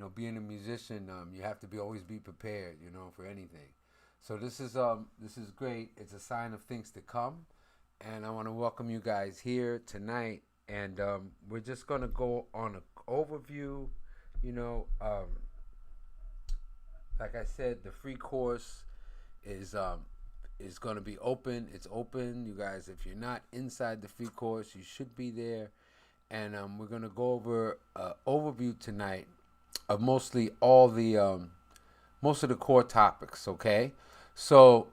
being a musician, you have to always be prepared, for anything. So this is great. It's a sign of things to come, and I want to welcome you guys here tonight. And we're just gonna go on an overview. You know, um, like I said, the free course is going to be open. It's open, you guys. If you're not inside the free course, you should be there. And we're going to go over an overview tonight of most of the core topics. Okay, so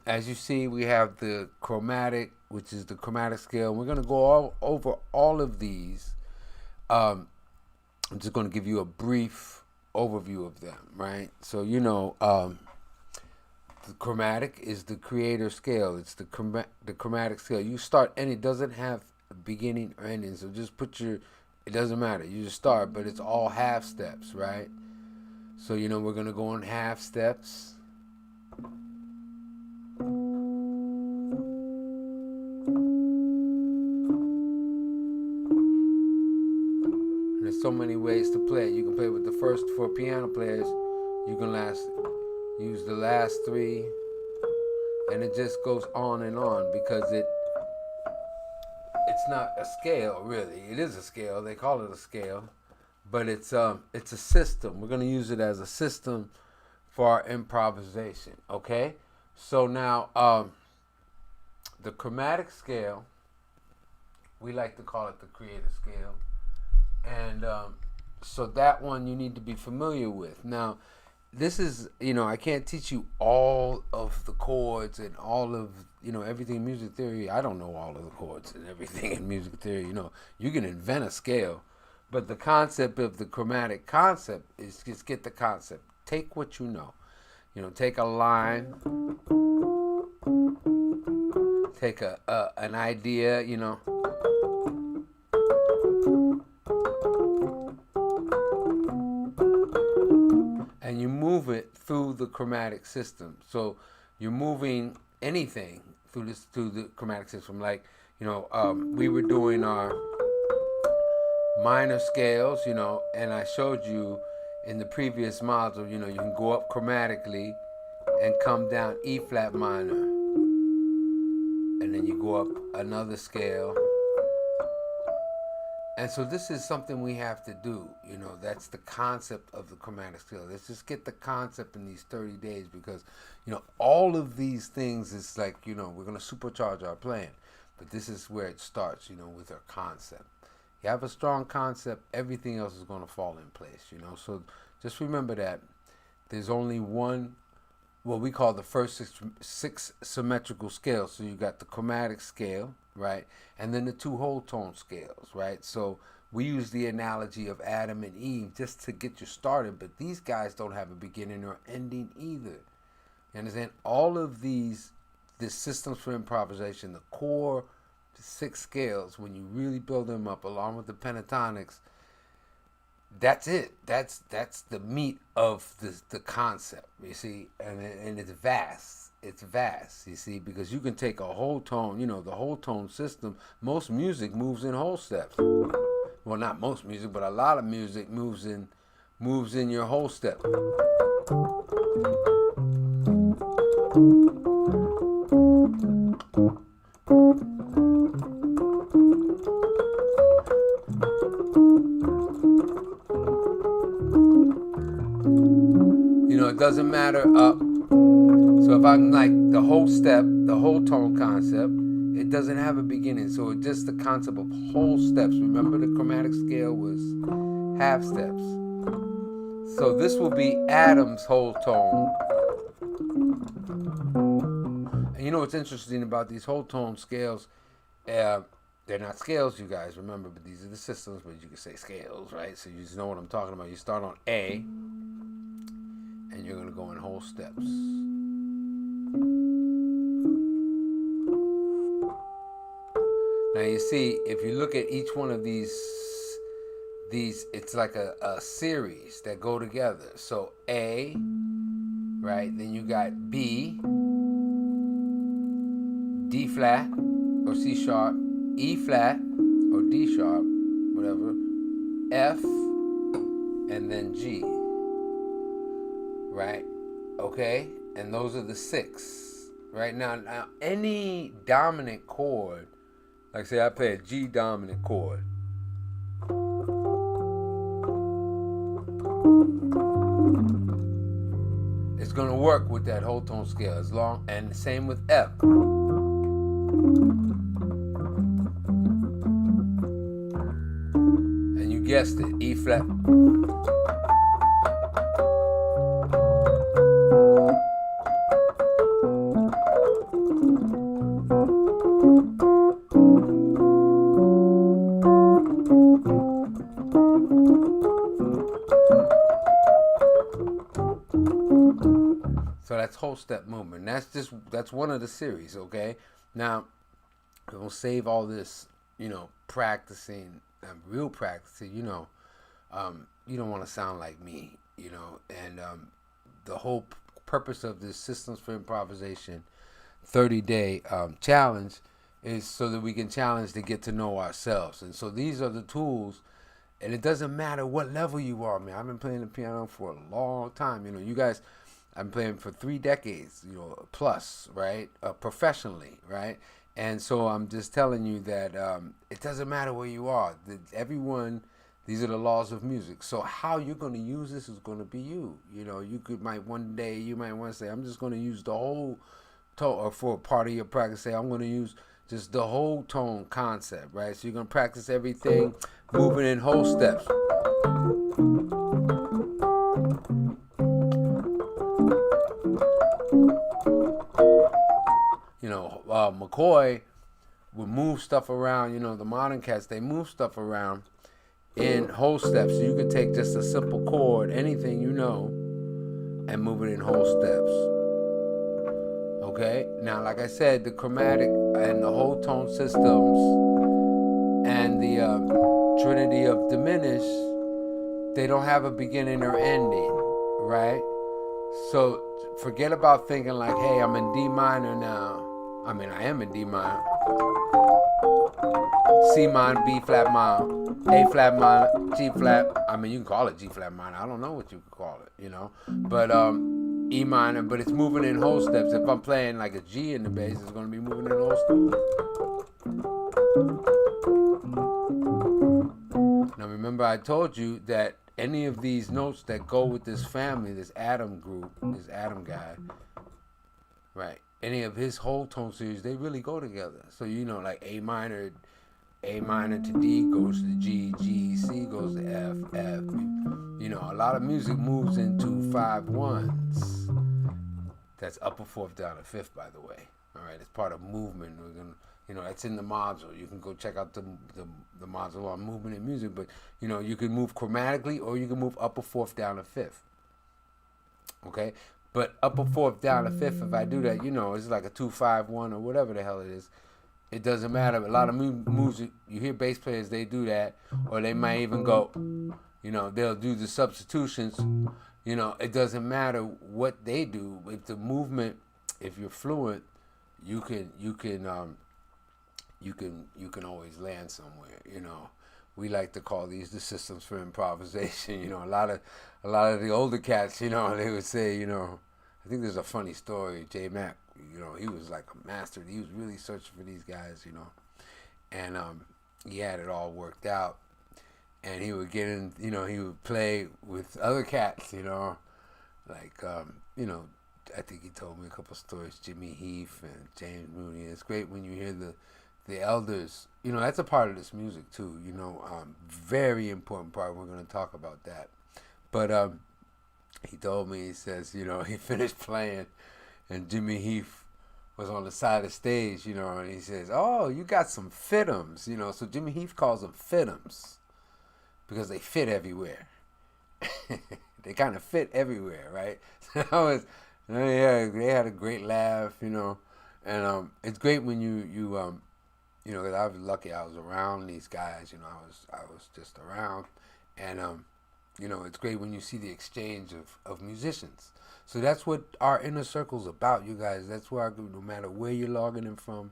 as you see, we have the chromatic, which is the chromatic scale. We're going to go over all of these. I'm just going to give you a brief overview of them, right? So the chromatic is the creator scale. It's the chromatic scale. You start, and it doesn't have a beginning or ending. So just it doesn't matter. You just start, but it's all half steps, right? So we're gonna go on half steps. And there's so many ways to play. You can play with the first for piano players. You can use the last three, and it just goes on and on because it's not a scale really. It is a scale. They call it a scale, but it's a system. We're gonna use it as a system for our improvisation. Okay, so now the chromatic scale, we like to call it the creator scale, and so that one you need to be familiar with. Now, this is, I can't teach you all of the chords and all of, everything in music theory. I don't know all of the chords and everything in music theory. You can invent a scale, but the concept of the chromatic concept is just get the concept. Take what you know. Take a line, take an idea, and you move it through the chromatic system. So you're moving anything through the chromatic system. Like, we were doing our minor scales, and I showed you in the previous module, you can go up chromatically and come down E flat minor. And then you go up another scale. And so this is something we have to do. That's the concept of the chromatic scale. Let's just get the concept in these 30 days because, all of these things is like, we're going to supercharge our playing. But this is where it starts, with our concept. You have a strong concept, everything else is going to fall in place, So just remember that there's only one, what we call the first six symmetrical scales. So you got the chromatic scale, right? And then the two whole tone scales, right? So we use the analogy of Adam and Eve just to get you started, but these guys don't have a beginning or ending either. You understand? All of the systems for improvisation, the core six scales, when you really build them up along with the pentatonics, that's it. That's the meat of the concept, you see, and it's vast. It's vast, you see, because you can take a whole tone, the whole tone system. Most music moves in whole steps. Well, not most music, but a lot of music moves in your whole step. It doesn't matter up. So if I'm like the whole step, the whole tone concept, it doesn't have a beginning. So it's just the concept of whole steps. Remember the chromatic scale was half steps. So this will be Adam's whole tone. And what's interesting about these whole tone scales? They're not scales, you guys, remember, but these are the systems, but you can say scales, right? So you just know what I'm talking about. You start on A, and you're going to go in whole steps. Now you see, if you look at each one of these it's like a series that go together. So A, right? Then you got B, D flat or C sharp, E flat or D sharp, whatever, F, and then G. right? Okay, and those are the 6, right? Now any dominant chord, like say I play a G dominant chord, it's gonna work with that whole tone scale as long, and the same with F. And you guessed it, E flat. So that's whole step movement. That's one of the series, okay? Now, we'll save all this, practicing, real practicing, you don't want to sound like me, and the whole purpose of this Systems for Improvisation 30-day challenge is so that we can challenge to get to know ourselves. And so these are the tools, and it doesn't matter what level you are, man. I've been playing the piano for a long time. You guys, I've been playing for 3 decades, plus, right? Professionally, right? And so I'm just telling you that it doesn't matter where you are. Everyone, these are the laws of music. So how you're going to use this is going to be you. Might one day, you might want to say, I'm just going to use the whole tone, or for a part of your practice, say, I'm going to use just the whole tone concept, right? So you're going to practice everything, moving in whole steps. McCoy would move stuff around. The modern cats, they move stuff around in whole steps. So you could take just a simple chord, anything and move it in whole steps. Okay? Now, like I said, the chromatic and the whole tone systems and the trinity of diminished, they don't have a beginning or ending, right? So forget about thinking like, hey, I'm in D minor now. I mean, I am in D minor. C minor, B flat minor, A flat minor, G flat. I mean, you can call it G flat minor. I don't know what you could call it, But E minor, but it's moving in whole steps. If I'm playing like a G in the bass, it's going to be moving in whole steps. Now, remember I told you that any of these notes that go with this family, this Adam group, this Adam guy, right? Any of his whole tone series, they really go together. So like A minor to D goes to G, G, C goes to F, F. A lot of music moves into 5/1s. That's upper fourth down to fifth, by the way. All right, it's part of movement. We're gonna, that's in the module. You can go check out the module on movement and music. But you can move chromatically, or you can move upper fourth down to fifth. Okay. But upper fourth down to fifth, if I do that, it's like a 2-5-1 or whatever the hell it is. It doesn't matter. A lot of moves, you hear bass players, they do that. Or they might even go, they'll do the substitutions. It doesn't matter what they do. If the movement, if you're fluent, you can always land somewhere, We like to call these the systems for improvisation. A lot of the older cats, they would say, I think there's a funny story. J Mac, he was like a master. He was really searching for these guys, and he had it all worked out. And he would get in, he would play with other cats, like I think he told me a couple stories. Jimmy Heath and James Mooney. It's great when you hear the elders. That's a part of this music too. Very important part. We're going to talk about that. But he told me, he says, he finished playing, and Jimmy Heath was on the side of the stage, and he says, "Oh, you got some fitums," So Jimmy Heath calls them fitums because they fit everywhere. They kind of fit everywhere, right? So they had a great laugh, and it's great when you because I was lucky I was around these guys, I was just around, and it's great when you see the exchange of musicians. So that's what our inner circle's about, you guys. That's where no matter where you're logging in from,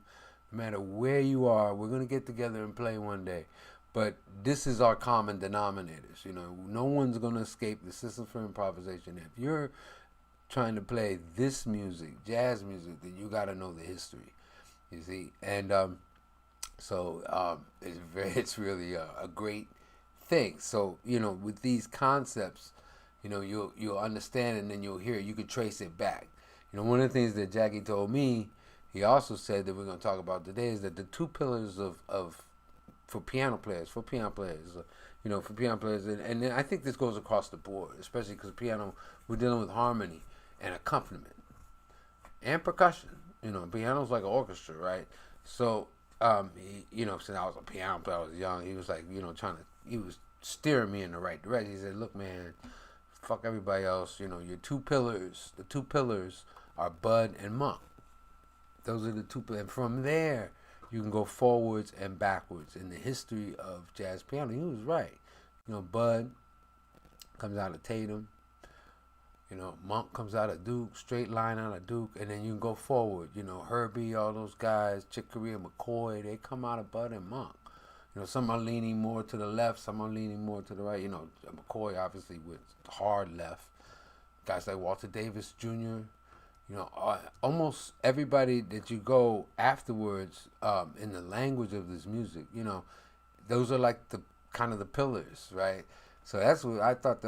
no matter where you are, we're going to get together and play one day. But this is our common denominators. No one's going to escape the System for Improvisation. If you're trying to play this music, jazz music, then you got to know the history. You see, and it's really a great thing. So with these concepts, you'll understand, and then you'll hear it. You can trace it back. One of the things that Jackie told me, he also said that we're going to talk about today, is that the two pillars of for piano players, and I think this goes across the board, especially because piano, we're dealing with harmony and accompaniment and percussion. Piano's like an orchestra, right? So, since I was a piano player, I was young. He was like, he was steering me in the right direction. He said, "Look, man, fuck everybody else. Your two pillars. The two pillars are Bud and Monk. Those are the two, and from there, you can go forwards and backwards in the history of jazz piano." He was right. Bud comes out of Tatum. Monk comes out of Duke, straight line out of Duke, and then you can go forward. Herbie, all those guys, Chick Corea, McCoy, they come out of Bud and Monk. Some are leaning more to the left, some are leaning more to the right. McCoy obviously with hard left. Guys like Walter Davis Jr., almost everybody that you go afterwards in the language of this music, those are like the kind of the pillars, right? So that's what I thought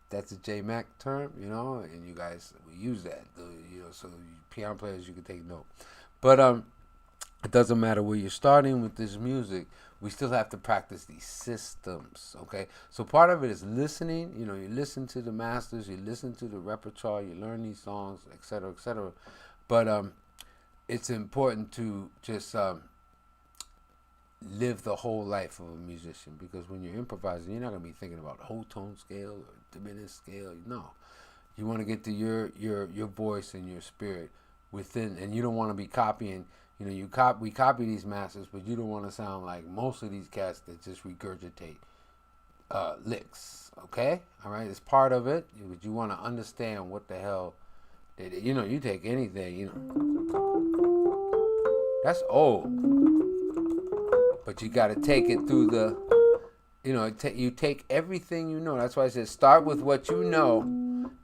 that's a J Mac term, and you guys we use that, so piano players, you can take note. But it doesn't matter where you're starting with this music. We still have to practice these systems, okay? So part of it is listening. You listen to the masters, you listen to the repertoire, you learn these songs, etc., etc. But it's important to just live the whole life of a musician, because when you're improvising, you're not going to be thinking about whole tone scale or diminished scale. No, you want to get to your voice and your spirit within, and you don't want to be copying. We copy these masters, but you don't want to sound like most of these cats that just regurgitate licks. Okay, all right, it's part of it, but you want to understand what the hell. You take anything, that's old, but you got to take it through the, you take everything That's why I said start with what you know,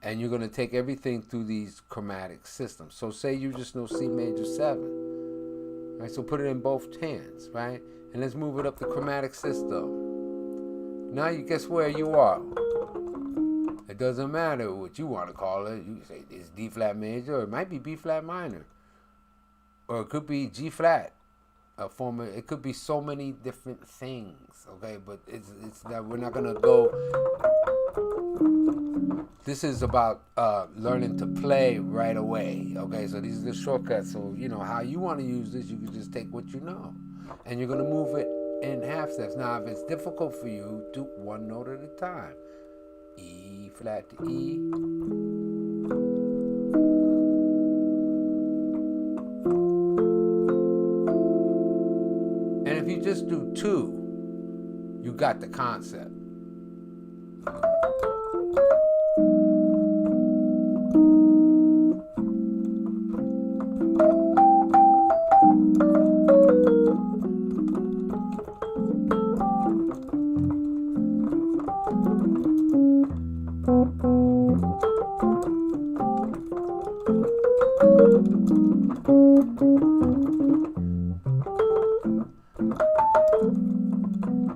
and you're going to take everything through these chromatic systems. So say you just know C major 7. Right, so put it in both hands, right? And let's move it up the chromatic system. Now you guess where you are. It doesn't matter what you want to call it. You can say it's D flat major, or it might be B flat minor, or it could be G flat. It could be so many different things, okay? But it's that we're not gonna go. This is about learning to play right away, okay? So these are the shortcuts. So how you want to use this, you can just take what you know, and you're gonna move it in half steps. Now, if it's difficult for you, do one note at a time. E flat to E. And if you just do 2, you got the concept.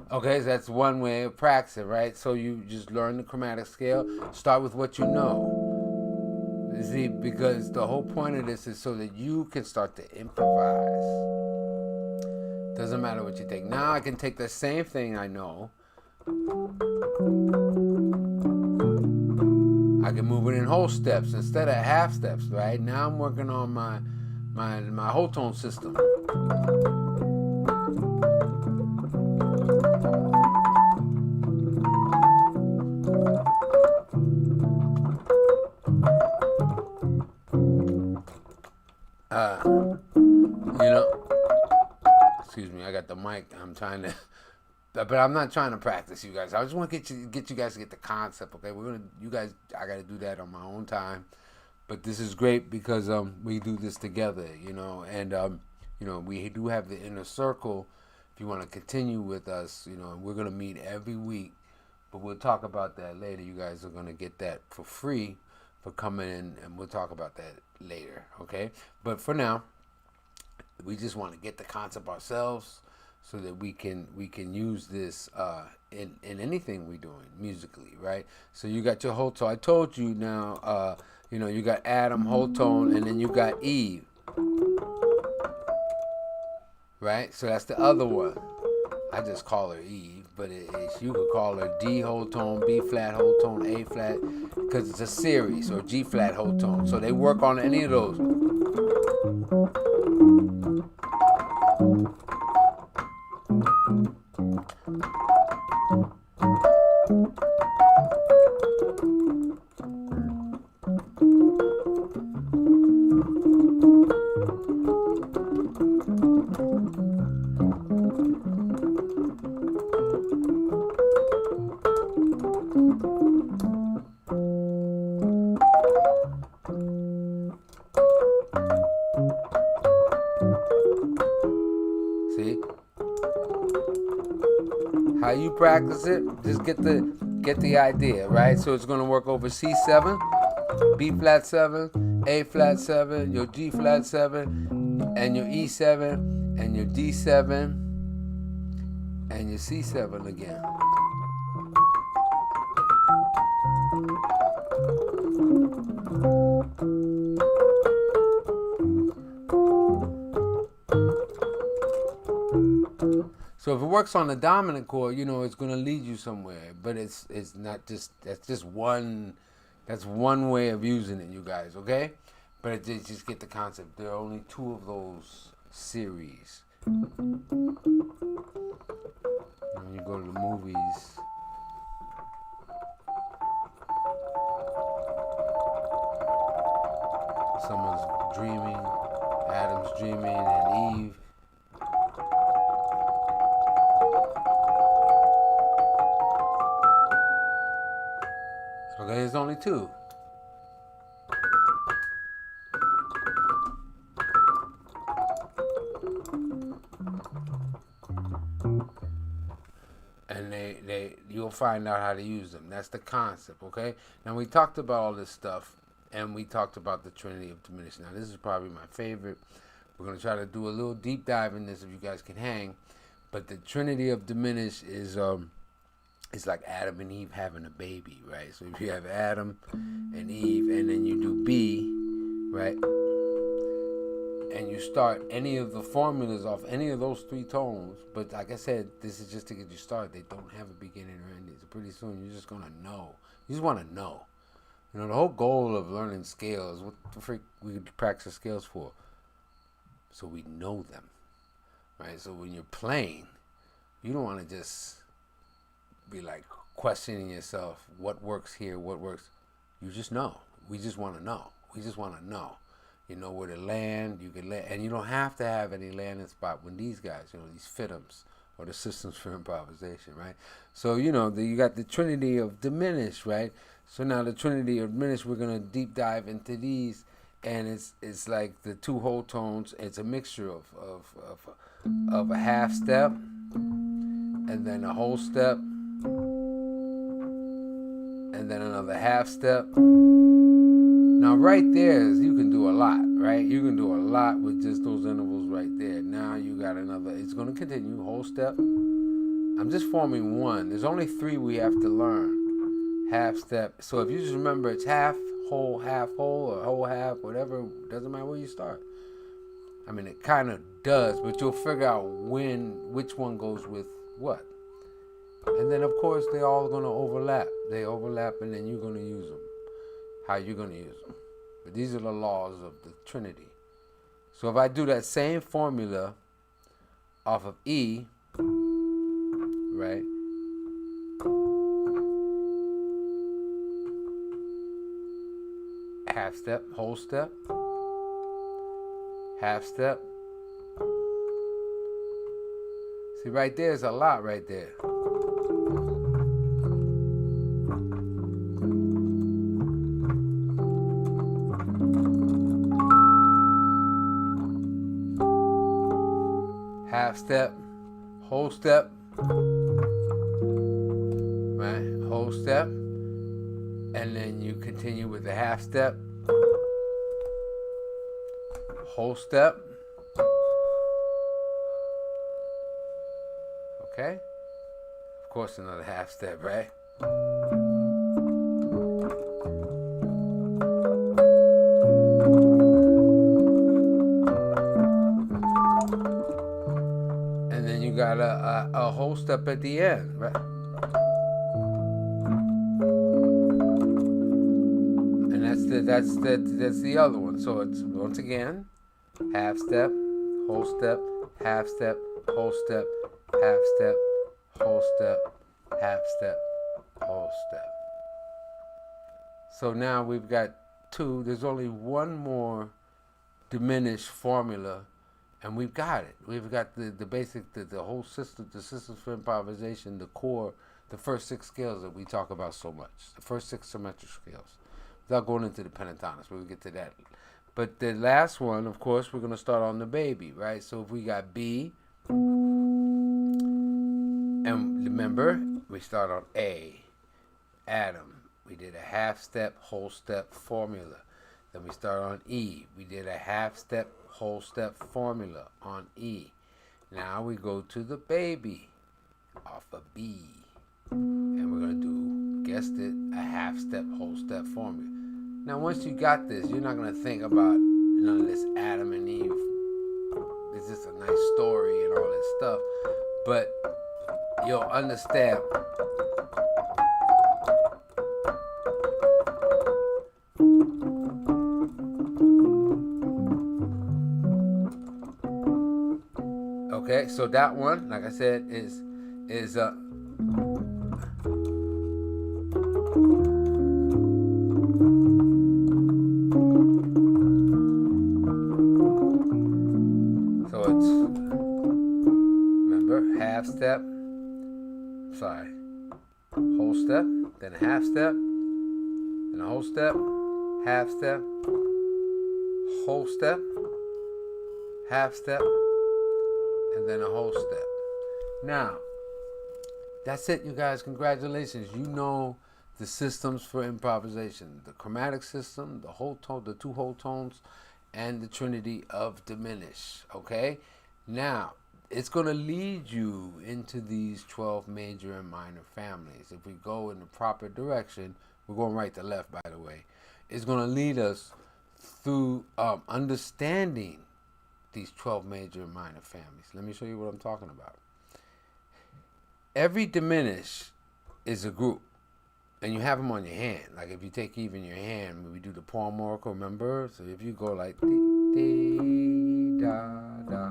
Okay, so that's one way of practicing, right? So you just learn the chromatic scale. Start with what you know. See, because the whole point of this is so that you can start to improvise. Doesn't matter what you take. Now I can take the same thing I know. I can move it in whole steps instead of half steps, right? Now I'm working on my whole tone system. Excuse me, I got the mic. I'm trying to, but I'm not trying to practice, you guys. I just want to get you guys to get the concept. Okay, I got to do that on my own time. But this is great because we do this together, and we do have the inner circle. If you want to continue with us, we're gonna meet every week, but we'll talk about that later. You guys are gonna get that for free. for coming in, and we'll talk about that later, okay? But for now, we just want to get the concept ourselves so that we can use this in anything we're doing musically, right? So you got your whole tone. I told you now, you got Adam, whole tone, and then you got Eve, right? So that's the other one. I just call her Eve, but you could call her D whole tone, B flat whole tone, A flat, because it's a series, or G flat whole tone. So they work on any of those. See? How you practice it, just get the idea, right? So it's going to work over C7, B flat 7, A flat 7, your G flat 7, and your E7, and your D7, and your C7 again. So if it works on the dominant chord, it's going to lead you somewhere. But it's not just, that's one way of using it, you guys, okay? But just get the concept. There are only 2 of those series. When you go to the movies, someone's dreaming, Adam's dreaming, and Eve. Okay, there's only 2. And you'll find out how to use them. That's the concept, okay? Now we talked about all this stuff, and we talked about the Trinity of Diminished. Now this is probably my favorite. We're going to try to do a little deep dive in this if you guys can hang. But the Trinity of Diminished is it's like Adam and Eve having a baby, right? So if you have Adam and Eve, and then you do B, right? And you start any of the formulas off any of those 3 tones. But like I said, this is just to get you started. They don't have a beginning or ending. So pretty soon you're just going to know. You just want to know. The whole goal of learning scales, what the freak we practice scales for? So we know them, right? So when you're playing, you don't want to just be like questioning yourself, what works here, what works. You just know. We just want to know. We just want to know. You know where to land. You can land, and you don't have to have any landing spot when these guys, these FITMs or the systems for improvisation, right? So you got the Trinity of Diminished, right? So now the Trinity of Diminished, we're gonna deep dive into these, and it's like the 2 whole tones. It's a mixture of a half step, and then a whole step, and then another half step. Now right there, you can do a lot, right? You can do a lot with just those intervals right there. Now you got another, it's going to continue, whole step. I'm just forming 1. There's only 3 we have to learn. Half step. So if you just remember it's half whole, or whole half, whatever, doesn't matter where you start. I mean, it kind of does, but you'll figure out which one goes with what. And then, of course, they're all going to overlap. They overlap, and then you're going to use them. How you're going to use them. But these are the laws of the Trinity. So if I do that same formula off of E, right? Half step, whole step, half step. See, right there's a lot right there. Half step, whole step, right? Whole step, and then you continue with the half step, whole step, okay? Of course, another half step, right? And then you got a whole step at the end, right? And that's the other one. So it's once again, half step, whole step, half step, whole step, half step, whole step, half step, whole step. So now we've got two. There's only one more diminished formula, and we've got it. We've got the basic, the whole system, the systems for improvisation, the core, the first 6 scales that we talk about so much, the first 6 symmetric scales. Without going into the pentatonics, we'll get to that. But the last one, of course, we're going to start on the baby, right? So if we got B, and remember, we start on A, Adam. We did a half step, whole step formula. Then we start on E. We did a half step, whole step formula on E. Now we go to the baby off of B. And we're going to do, guessed it, a half step, whole step formula. Now once you got this, you're not going to think about none of this Adam and Eve. It's just a nice story and all this stuff. But you'll understand. Okay, so that one, like I said, is so it's, remember, half step, sorry, whole step, then a half step, then a whole step, half step, whole step, half step, and then a whole step. Now, that's it, you guys. Congratulations. You know the systems for improvisation: the chromatic system, the whole tone, the 2 whole tones, and the trinity of diminish. Okay? Now, it's going to lead you into these 12 major and minor families. If we go in the proper direction, we're going right to left, by the way. It's going to lead us through understanding these 12 major and minor families. Let me show you what I'm talking about. Every diminish is a group, and you have them on your hand. Like if you take even your hand, when we do the palm oracle, remember? So if you go like dee, da, da,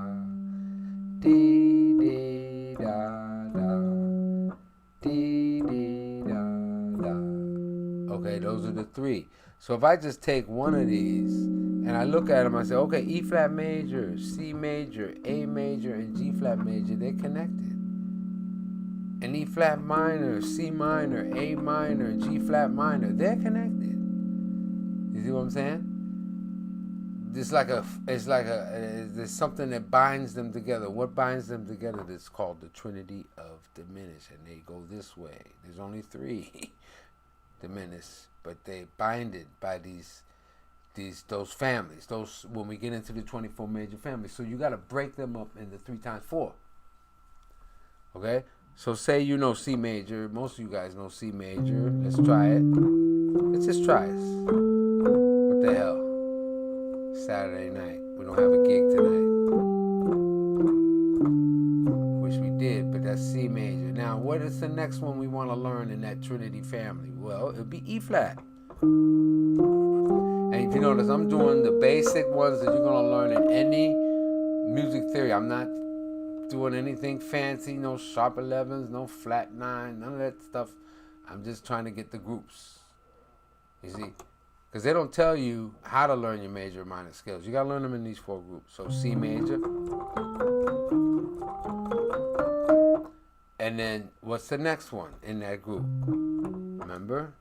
dee, da, da, dee, da, da. Okay, those are the 3. So if I just take one of these and I look at them, I say, okay, E flat major, C major, A major, and G flat major, they're connected. And E flat minor, C minor, A minor, G flat minor, they're connected. You see what I'm saying? There's there's something that binds them together. What binds them together is called the trinity of diminish, and they go this way. There's only 3 diminish, but they binded by those families. Those, when we get into the 24 major families. So you got to break them up into 3 times 4. Okay? So say you know C major. Most of you guys know C major. Let's try it. Let's just try it. What the hell? Saturday night. We don't have a gig tonight. Wish we did, but that's C major. Now, what is the next one we want to learn in that Trinity family? Well, it'll be E flat. And if you notice, I'm doing the basic ones that you're going to learn in any music theory. I'm not doing anything fancy, no sharp 11s, no flat 9, none of that stuff. I'm just trying to get the groups. You see? Because they don't tell you how to learn your major and minor scales. You got to learn them in these 4 groups. So C major. And then what's the next one in that group? Remember?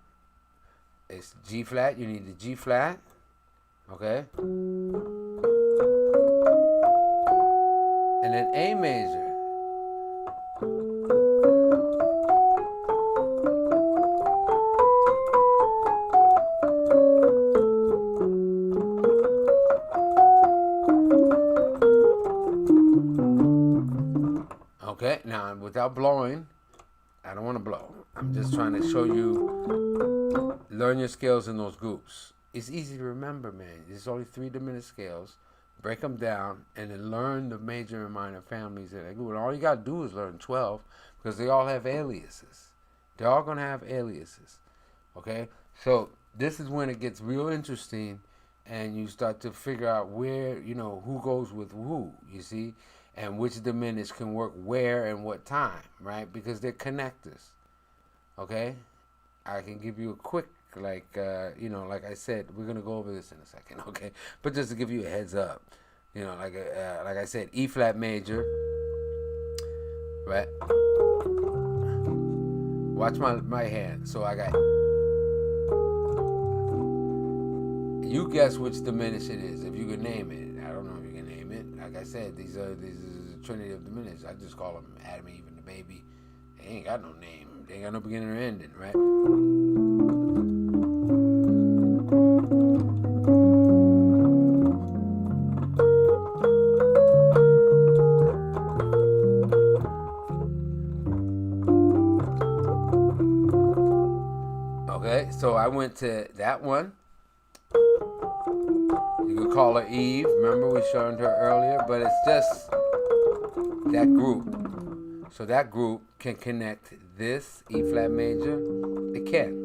It's G flat. You need the G flat. Okay? And then A major. right, now without blowing, I don't want to blow. I'm just trying to show you, learn your scales in those groups. It's easy to remember, man. There's only 3 diminished scales. Break them down and then learn the major and minor families in that group. And all you got to do is learn 12 because they all have aliases. They're all going to have aliases. Okay? So this is when it gets real interesting and you start to figure out where, who goes with who, you see? And which diminished can work where and what time, right? Because they're connectors. Okay? I can give you a quick, like I said, we're going to go over this in a second, okay? But just to give you a heads up, like I said, E flat major, right? Watch my hand. So I got, you guess which diminished it is, if you can name it. I don't know if you can name it. Like I said, these are the trinity of diminished. I just call them Adam, Eve, and the baby. They ain't got no name. They ain't got no beginning or ending, right? Okay, so I went to that one. You could call her Eve. Remember we showed her earlier, but it's just that group. So that group can connect this E flat major. It can.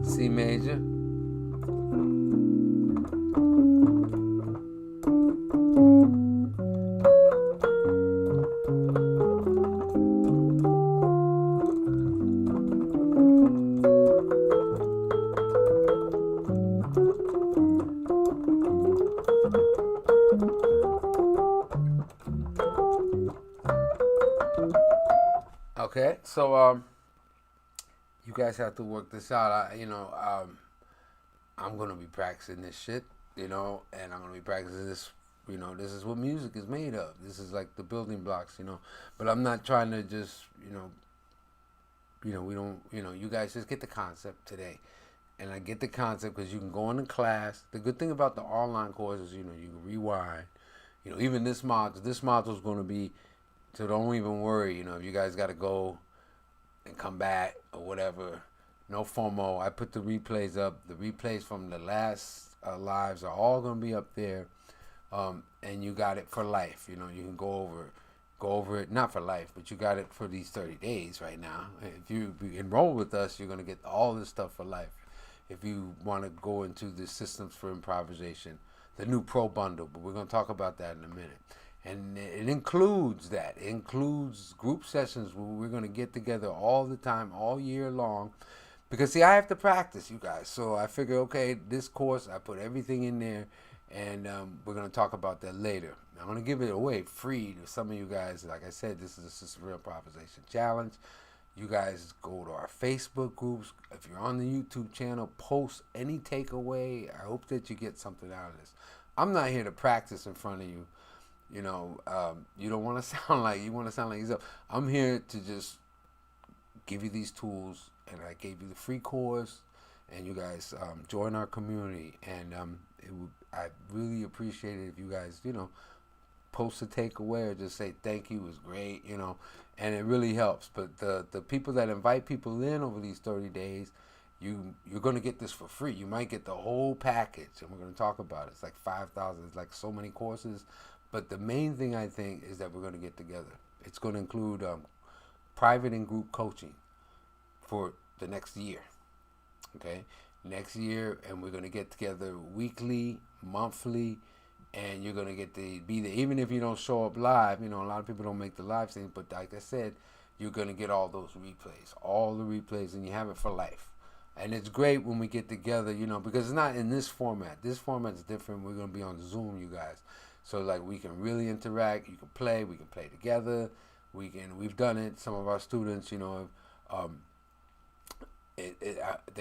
C major. Okay, so you guys have to work this out. I'm gonna be practicing this shit, and I'm gonna be practicing this. This is what music is made of. This is like the building blocks, But I'm not trying to just, we don't, you guys just get the concept today, and I get the concept because you can go into class. The good thing about the online course is, you can rewind. Even this module is going to be. So don't even worry, if you guys got to go and come back or whatever. No FOMO. I put the replays up. The replays from the last lives are all going to be up there. And you got it for life. You can go over it, not for life, but you got it for these 30 days right now. If you enroll with us, you're going to get all this stuff for life. If you want to go into the systems for improvisation, the new pro bundle, but we're going to talk about that in a minute. And it includes that. It includes group sessions where we're going to get together all the time, all year long. Because, see, I have to practice, you guys. So I figure, okay, this course, I put everything in there. And we're going to talk about that later. I'm going to give it away free to some of you guys. Like I said, this is a System Real Improvisation Challenge. You guys go to our Facebook groups. If you're on the YouTube channel, post any takeaway. I hope that you get something out of this. I'm not here to practice in front of you. You don't want to sound like you want to sound like yourself. I'm here to just give you these tools, and I gave you the free course, and you guys join our community. And I really appreciate it if you guys, post a takeaway or just say thank you. It was great, and it really helps. But the people that invite people in over these 30 days, you're going to get this for free. You might get the whole package, and we're going to talk about it. It's like 5,000. It's like so many courses. But the main thing I think is that we're going to get together. It's going to include private and group coaching for the next year. Okay? Next year, and we're going to get together weekly, monthly, and you're going to get to be there. Even if you don't show up live, a lot of people don't make the live thing, but like I said, you're going to get all those replays, all the replays, and you have it for life. And it's great when we get together, because it's not in this format. This format's different. We're going to be on Zoom, you guys. So like we can really interact. You can play. We can play together. We've done it. Some of our students, they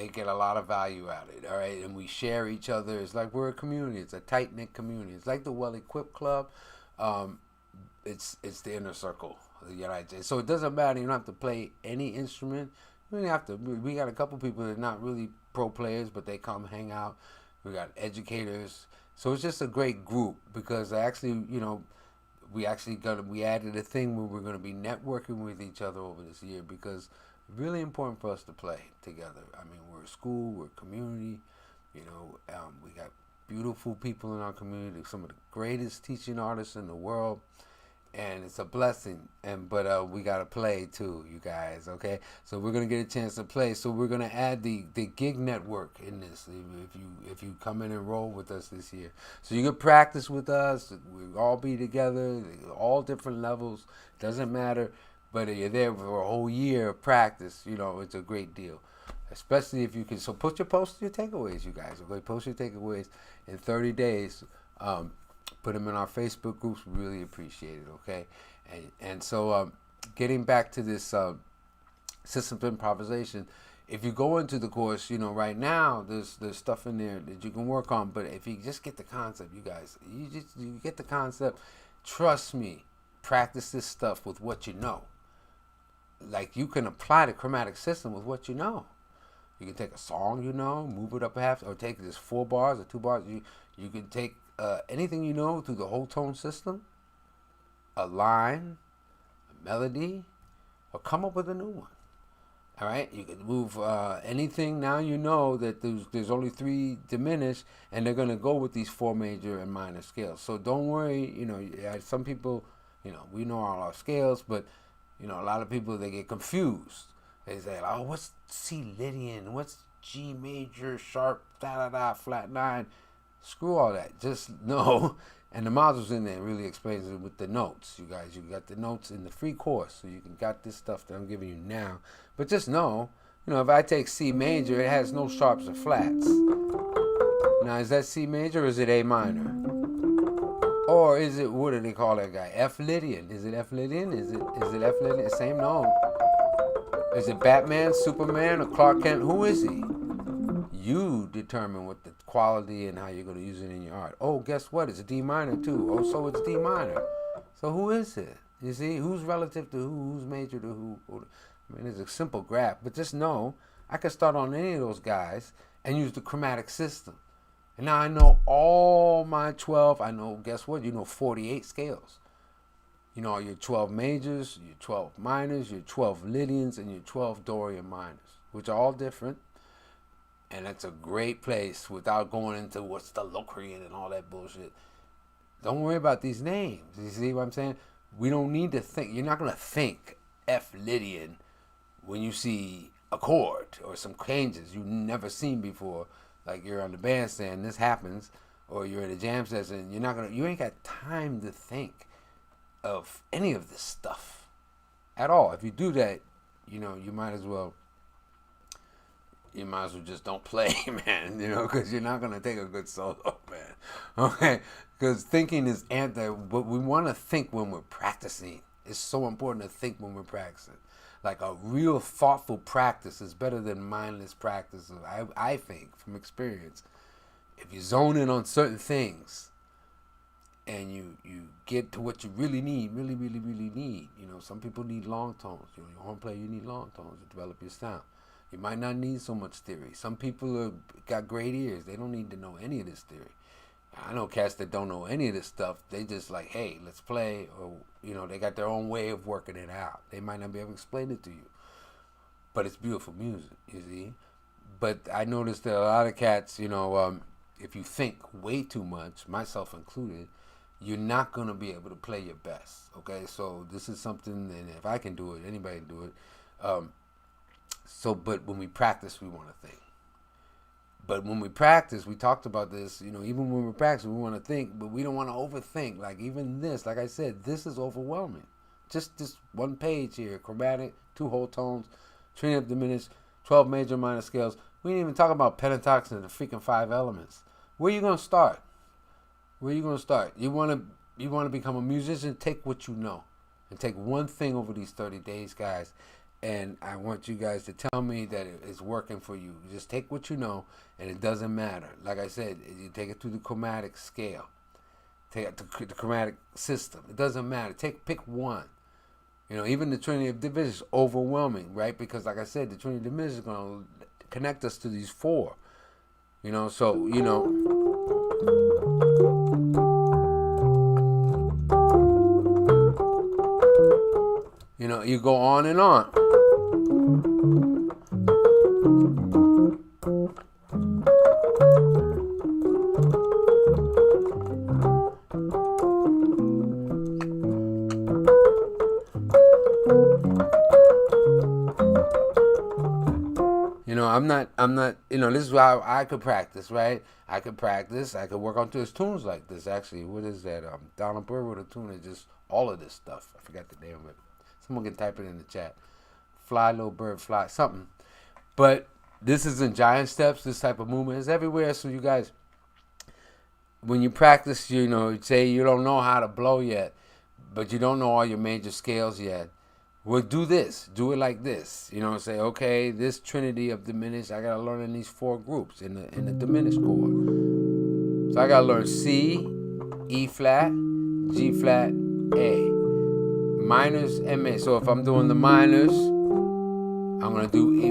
get a lot of value out of it. All right, and we share each other. It's like we're a community. It's a tight knit community. It's like the Well Equipped Club. It's the inner circle of the United States. So it doesn't matter. You don't have to play any instrument. You don't have to. We got a couple people that are not really pro players, but they come hang out. We got educators. So it's just a great group because actually, We added a thing where we're gonna be networking with each other over this year, because it's really important for us to play together. I mean, we're a school, we're a community. We got beautiful people in our community, some of the greatest teaching artists in the world, and it's a blessing. But we gotta play too, you guys. Okay, so we're gonna get a chance to play. So we're gonna add the gig network in this. If you come in and roll with us this year, so you can practice with us. We all be together, all different levels. Doesn't matter, but you're there for a whole year of practice. It's a great deal. Especially if you can. So post your takeaways, you guys. Okay, post your takeaways in 30 days. Put them in our Facebook groups. We really appreciate it. Okay, and so getting back to this systems improvisation. If you go into the course, right now there's stuff in there that you can work on. But if you just get the concept, you guys, you get the concept. Trust me, practice this stuff with what you know. Like, you can apply the chromatic system with what you know. You can take a song move it up a half, or take this 4 bars or 2 bars. You can take anything through the whole tone system, a line, a melody, or come up with a new one. All right, you can move anything. Now that there's only 3 diminished, and they're gonna go with these 4 major and minor scales. So don't worry. Some people, we know all our scales, but a lot of people, they get confused. They say, oh, what's C Lydian? What's G major, sharp, flat 9? Screw all that. Just know. And the module's in there. It really explains it with the notes. You guys, you got the notes in the free course. So you got this stuff that I'm giving you now. But just know, if I take C major, it has no sharps or flats. Now, is that C major, or is it A minor? Or is it, what do they call that guy? F Lydian. Is it F Lydian? Is it F Lydian? Same note. Is it Batman, Superman, or Clark Kent? Who is he? You determine what the quality and how you're going to use it in your art. Oh, guess what? It's a D minor too. Oh, so it's D minor. So who is it? You see, who's relative to who? Who's major to who? I mean, it's a simple graph. But just know, I can start on any of those guys and use the chromatic system. And now I know all my 12. I know, guess what? 48 scales. Your 12 majors, your 12 minors, your 12 Lydians, and your 12 Dorian minors, which are all different. And that's a great place without going into what's the Locrian and all that bullshit. Don't worry about these names. You see what I'm saying? We don't need to think. You're not going to think F Lydian when you see a chord or some changes you've never seen before. Like, you're on the bandstand, this happens, or you're in a jam session. You ain't got time to think of any of this stuff at all. If you do that, you might as well just don't play, man, because you're not going to take a good solo, man. Okay, because thinking is but we want to think when we're practicing. It's so important to think when we're practicing. Like, a real thoughtful practice is better than mindless practice, I think, from experience. If you zone in on certain things, and you get to what you really need, really need. Some people need long tones. Your horn player, you need long tones to develop your sound. You might not need so much theory. Some people got great ears. They don't need to know any of this theory. I know cats that don't know any of this stuff. They just like, hey, let's play. Or, they got their own way of working it out. They might not be able to explain it to you. But it's beautiful music, you see. But I noticed that a lot of cats, if you think way too much, myself included, you're not going to be able to play your best, okay? So this is something, and if I can do it, anybody can do it. But when we practice, we want to think. But when we practice, we talked about this, even when we're practicing, we want to think, but we don't want to overthink. Like, even this, like I said, this is overwhelming. Just this one page here, chromatic, 2 whole tones, trinity up diminished, 12 major minor scales. We didn't even talk about pentatonics and the freaking 5 elements. Where are you going to start? You want to become a musician? Take what you know, and take one thing over these 30 days, guys. And I want you guys to tell me that it's working for you. Just take what you know, and it doesn't matter. Like I said, you take it through the chromatic scale, take it to the chromatic system. It doesn't matter. Pick one. Even the trinity of division is overwhelming, right? Because, like I said, the trinity of division is going to connect us to these 4. You go on and on. I'm not, this is how I could practice, right? I could practice. I could work on his tunes like this. Actually, what is that? Donald Byrd wrote a tune that just all of this stuff. I forgot the name of it. Someone can type it in the chat. Fly, little bird, fly, something. But this is in giant steps. This type of movement is everywhere. So you guys, when you practice, say you don't know how to blow yet, but you don't know all your major scales yet. Well, do this. Do it like this. Say, okay, this trinity of diminished, I gotta learn in these 4 groups in the diminished chord. So I gotta learn C, E flat, G flat, A. Minors, M A. So if I'm doing the minors, I'm gonna do E.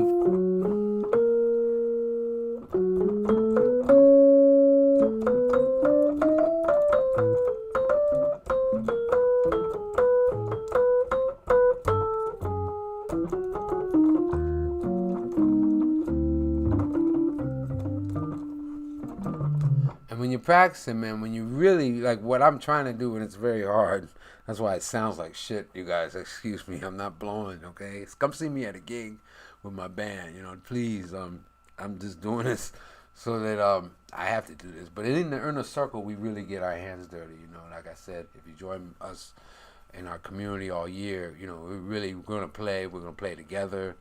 And when you're practicing, man, when you really, like what I'm trying to do, and it's very hard, that's why it sounds like shit, you guys, excuse me, I'm not blowing, okay? Come see me at a gig with my band, please, I'm just doing this so that I have to do this. But in the inner circle, we really get our hands dirty, like I said, if you join us in our community all year, we're going to play together.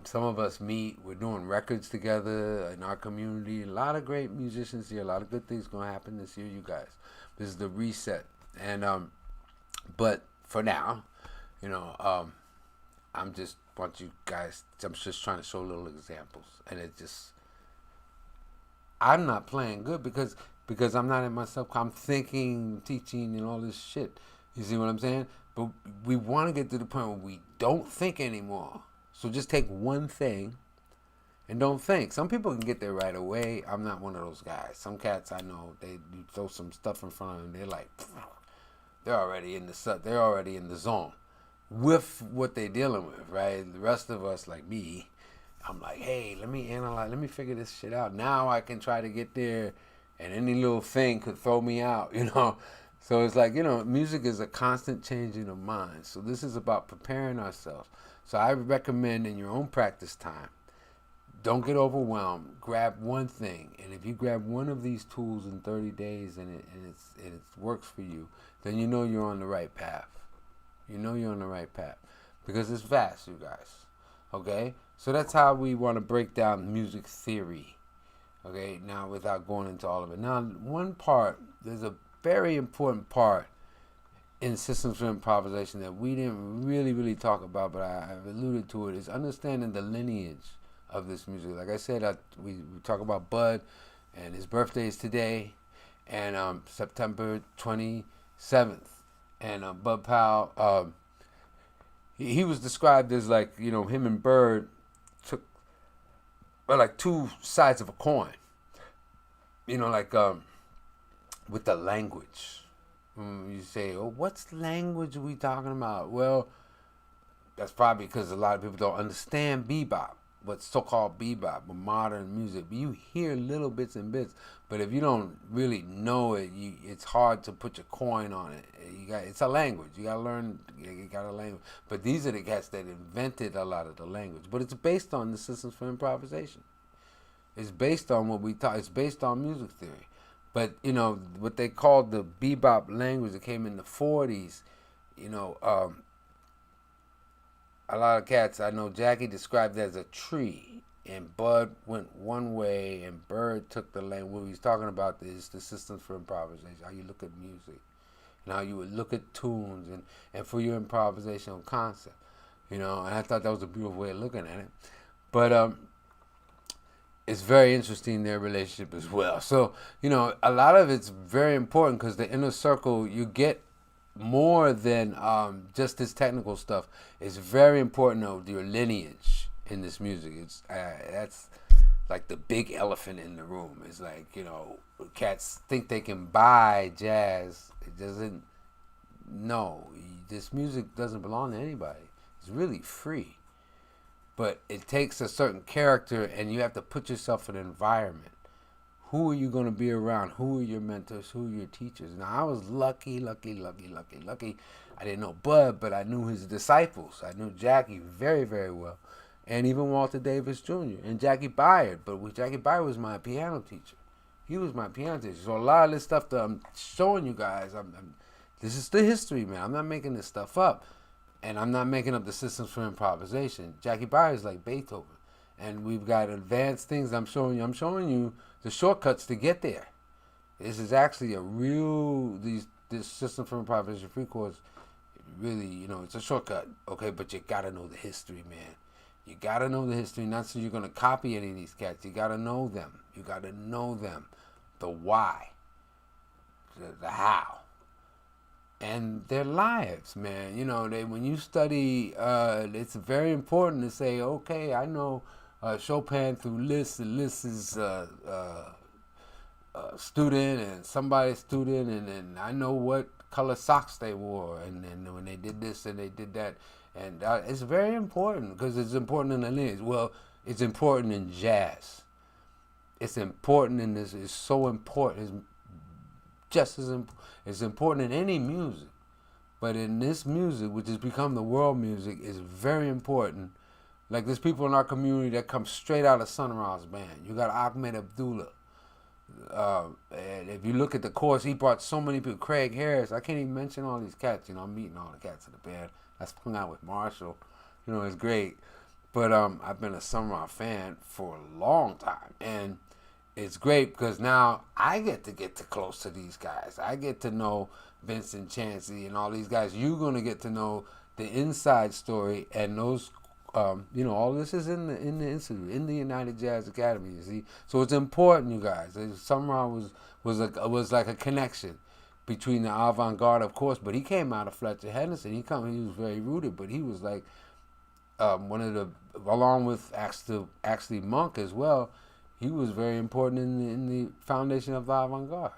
Some of us meet. We're doing records together in our community. A lot of great musicians here. A lot of good things going to happen this year, you guys. This is the reset. And but for now, I'm just trying to show little examples. And I'm not playing good because I'm not in myself. I'm thinking, teaching, and all this shit. You see what I'm saying? But we want to get to the point where we don't think anymore. So just take one thing and don't think. Some people can get there right away. I'm not one of those guys. Some cats I know, you throw some stuff in front of them, they're like, they're already in the zone with what they're dealing with, right? The rest of us, like me, I'm like, hey, let me analyze, let me figure this shit out. Now I can try to get there, and any little thing could throw me out, So it's like, music is a constant changing of mind. So this is about preparing ourselves. So I recommend in your own practice time, don't get overwhelmed. Grab one thing. And if you grab one of these tools in 30 days and it works for you, then you're on the right path. You're on the right path. Because it's vast, you guys. Okay? So that's how we want to break down music theory. Okay? Now, without going into all of it. Now, there's a very important part in systems for improvisation that we didn't really talk about, but I've alluded to it, is understanding the lineage of this music. Like I said, we talk about Bud, and his birthday is today, and September 27th. And Bud Powell, he was described as like, him and Bird took like 2 sides of a coin. With the language. You say, oh, what's language are we talking about? Well, that's probably because a lot of people don't understand bebop, what's so-called bebop, or modern music. But you hear little bits and bits, but if you don't really know it, it's hard to put your coin on it. It's a language. You gotta learn. You got a language. But these are the guys that invented a lot of the language. But it's based on the systems for improvisation. It's based on what we taught. It's based on music theory. But, what they called the bebop language that came in the 40s, a lot of cats, I know Jackie described it as a tree, and Bud went one way, and Bird took the language. What he's talking about is the systems for improvisation, how you look at music, and how you would look at tunes, and for your improvisational concept, and I thought that was a beautiful way of looking at it. But, it's very interesting, their relationship as well. So, a lot of it's very important because the inner circle, you get more than just this technical stuff. It's very important, though, your lineage in this music. That's like the big elephant in the room. It's like, cats think they can buy jazz. It doesn't no, this music doesn't belong to anybody. It's really free. But it takes a certain character, and you have to put yourself in an environment. Who are you going to be around? Who are your mentors? Who are your teachers? Now, I was lucky. I didn't know Bud, but I knew his disciples. I knew Jackie very, very well. And even Walter Davis Jr. and Jackie Byard. But Jackie Byard was my piano teacher. He was my piano teacher. So a lot of this stuff that I'm showing you guys, this is the history, man. I'm not making this stuff up. And I'm not making up the systems for improvisation. Jackie Byard is like Beethoven. And we've got advanced things I'm showing you. I'm showing you the shortcuts to get there. This is actually a real, this system for improvisation free course, really, it's a shortcut, okay? But you got to know the history, man. You got to know the history, not so you're going to copy any of these cats. You got to know them. You got to know them. The why, the how. And their lives, man. When you study, it's very important to say, okay, I know Chopin through Liszt, and Liszt is student and somebody's student, and I know what color socks they wore, and when they did this and they did that. And it's very important because it's important in the lineage. Well, it's important in jazz. It's important in this. It's so important. It's just as it's important in any music. But in this music, which has become the world music, is very important. Like there's people in our community that come straight out of Sun Ra's band. You got Ahmed Abdullah. And if you look at the course, he brought so many people. Craig Harris. I can't even mention all these cats. I'm meeting all the cats in the band. I hung out with Marshall. It's great. But I've been a Sun Ra fan for a long time. And it's great because now I get to close to these guys. I get to know Vincent Chansey and all these guys. You're going to get to know the inside story, and those all this is in the institute, in the United Jazz Academy, you see. So it's important, you guys. Sun Ra was like a connection between the avant-garde, of course, but he came out of Fletcher Henderson. He was very rooted, but he was like one of the, along with actually Monk as well, he was very important in the foundation of the avant-garde.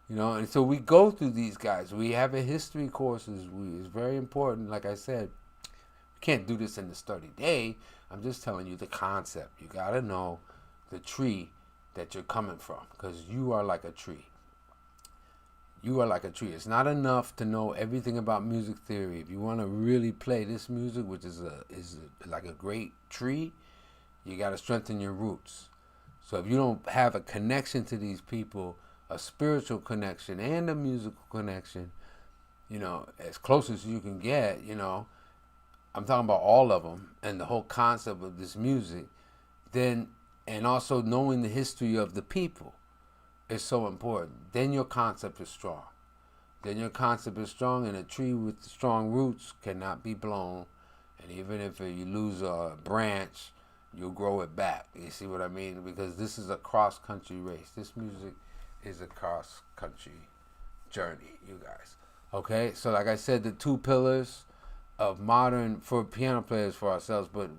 And so we go through these guys. We have a history courses. It's very important, like I said. Can't do this in the study day. I'm just telling you the concept. You got to know the tree that you're coming from, because you are like a tree. You are like a tree. It's not enough to know everything about music theory. If you want to really play this music, which is like a great tree, you got to strengthen your roots. So if you don't have a connection to these people, a spiritual connection and a musical connection, as close as you can get, I'm talking about all of them and the whole concept of this music, then, and also knowing the history of the people is so important. Then your concept is strong. And a tree with strong roots cannot be blown. And even if you lose a branch, you'll grow it back. You see what I mean? Because this is a cross-country race. This music is a cross-country journey, you guys. Okay? So like I said, the two pillars of modern, for piano players, for ourselves, but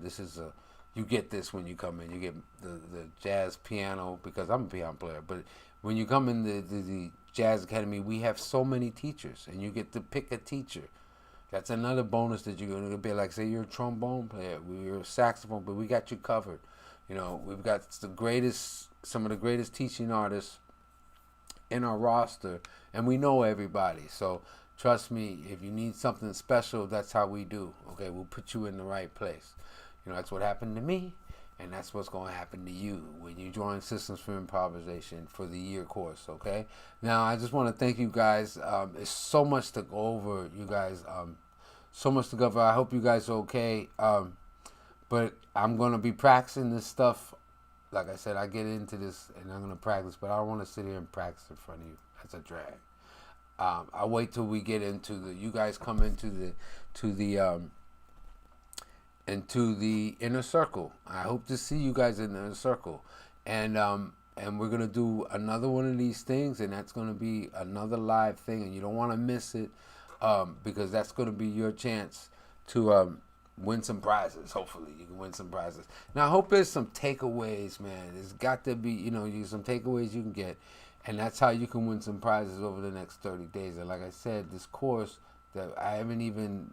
this is you get this when you come in. You get the jazz piano, because I'm a piano player, but when you come in the Jazz Academy, we have so many teachers, and you get to pick a teacher. That's another bonus that you're going to be. Like, say you're a trombone player, you're a saxophone, but we got you covered. We've got some of the greatest teaching artists in our roster, and we know everybody. So trust me, if you need something special, that's how we do. Okay, we'll put you in the right place. That's what happened to me, and that's what's going to happen to you when you join Systems for Improvisation for the year course. Okay. Now, I just want to thank you guys. It's so much to go over, you guys. So much to go over. I hope you guys are okay. But I'm going to be practicing this stuff. Like I said, I get into this and I'm going to practice, but I don't want to sit here and practice in front of you. That's a drag. I'll wait till we get into you guys come into the inner circle. I hope to see you guys in the inner circle. And we're going to do another one of these things, and that's going to be another live thing, and you don't want to miss it, because that's going to be your chance to win some prizes. Hopefully you can win some prizes. Now, I hope there's some takeaways, man. There's got to be, some takeaways you can get. And that's how you can win some prizes over the next 30 days. And like I said, this course that I haven't even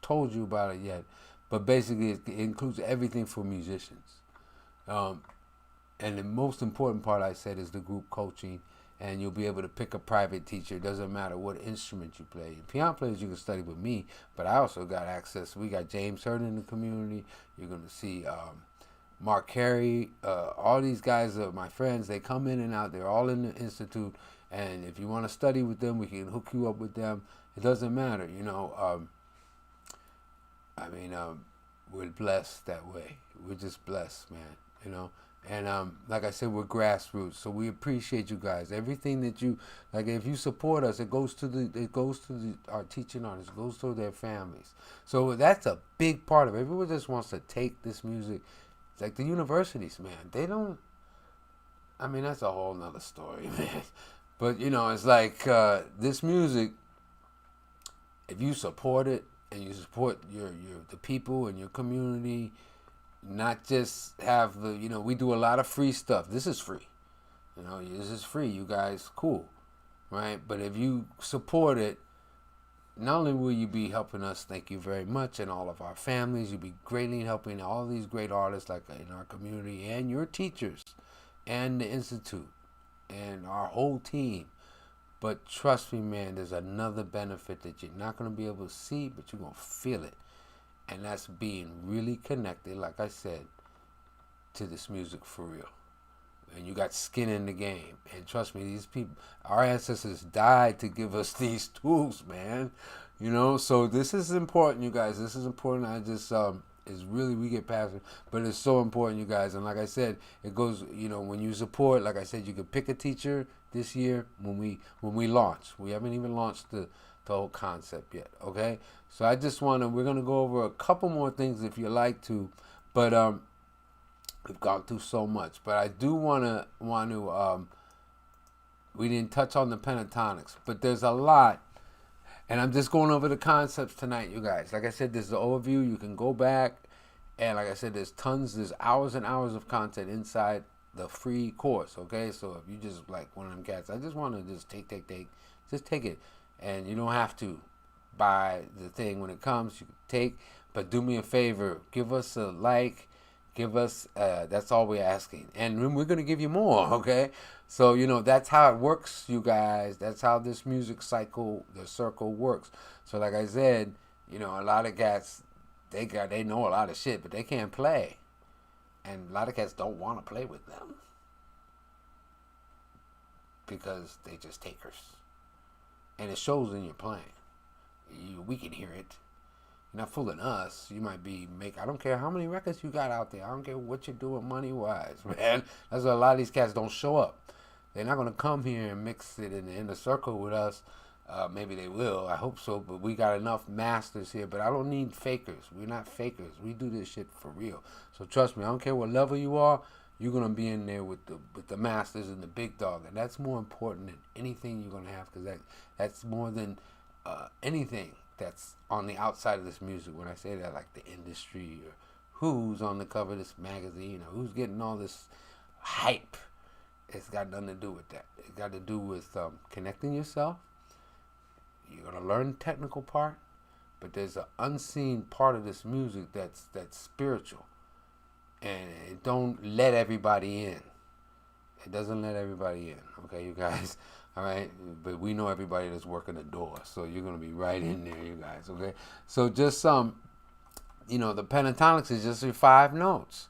told you about it yet, but basically it includes everything for musicians. And the most important part I said is the group coaching, and you'll be able to pick a private teacher. It doesn't matter what instrument you play. Piano players, you can study with me, but I also got access. We got James Hurd in the community. You're going to see Mark Carey. All these guys are my friends. They come in and out. They're all in the institute, and if you want to study with them, we can hook you up with them. It doesn't matter, you know. We're blessed that way. We're just blessed, man, you know. And like I said, we're grassroots, so we appreciate you guys. Everything that you like, if you support us, it goes to our teaching artists, it goes to their families. So that's a big part of it. Everyone just wants to take this music. It's like the universities, man. They don't. I mean, that's a whole nother story, man. But you know, it's like this music. If you support it and you support the people and your community. Not just have the, you know, we do a lot of free stuff. This is free. You know, this is free. You guys, cool. Right? But if you support it, not only will you be helping us, thank you very much, and all of our families, you'll be greatly helping all these great artists like in our community and your teachers and the Institute and our whole team. But trust me, man, there's another benefit that you're not going to be able to see, but you're going to feel it. And that's being really connected, like I said, to this music for real. And you got skin in the game. And trust me, these people, our ancestors died to give us these tools, man. You know, so this is important, you guys. This is important. I just, is really, we get past it. But it's so important, you guys. And like I said, it goes, you know, when you support, like I said, you can pick a teacher this year when we launch. We haven't even launched the whole concept yet, okay? So I just we're going to go over a couple more things if you like to, but we've gone through so much. But I do want to we didn't touch on the pentatonics, but there's a lot, and I'm just going over the concepts tonight, you guys. Like I said, this is the overview. You can go back, and like I said, there's hours and hours of content inside the free course, okay? So if you just like one of them cats, I just want to just take it. And you don't have to buy the thing when it comes. You can take, but do me a favor. Give us a like. Give us, that's all we're asking. And we're going to give you more, okay? So, you know, that's how it works, you guys. That's how this music cycle, the circle works. So, like I said, you know, a lot of cats, they know a lot of shit, but they can't play. And a lot of cats don't want to play with them. Because they just takers. And it shows in your playing. We can hear it. You're not fooling us. You might be I don't care how many records you got out there. I don't care what you're doing money-wise, man. That's why a lot of these cats don't show up. They're not going to come here and mix it in the inner circle with us. Maybe they will. I hope so. But we got enough masters here. But I don't need fakers. We're not fakers. We do this shit for real. So trust me. I don't care what level you are. You're going to be in there with the masters and the big dog. And that's more important than anything you're going to have. Because that's more than anything that's on the outside of this music. When I say that, like the industry or who's on the cover of this magazine or who's getting all this hype. It's got nothing to do with that. It's got to do with connecting yourself. You're going to learn the technical part. But there's an unseen part of this music that's spiritual. And it don't let everybody in. It doesn't let everybody in. Okay, you guys? All right? But we know everybody that's working the door. So you're going to be right in there, you guys. Okay? So just, you know, the pentatonics is just your 5 notes.